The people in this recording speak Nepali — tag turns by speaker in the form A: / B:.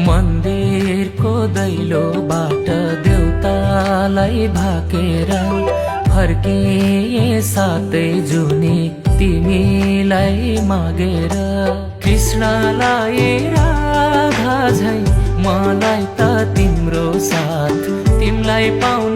A: मन्दिरको दैलोबाट देउतालाई भाकेर फर्किए सातै जुनी तिमीलाई मागेर। कृष्णलाई राधा झै मलाई त तिम्रो साथ, तिमीलाई पाउ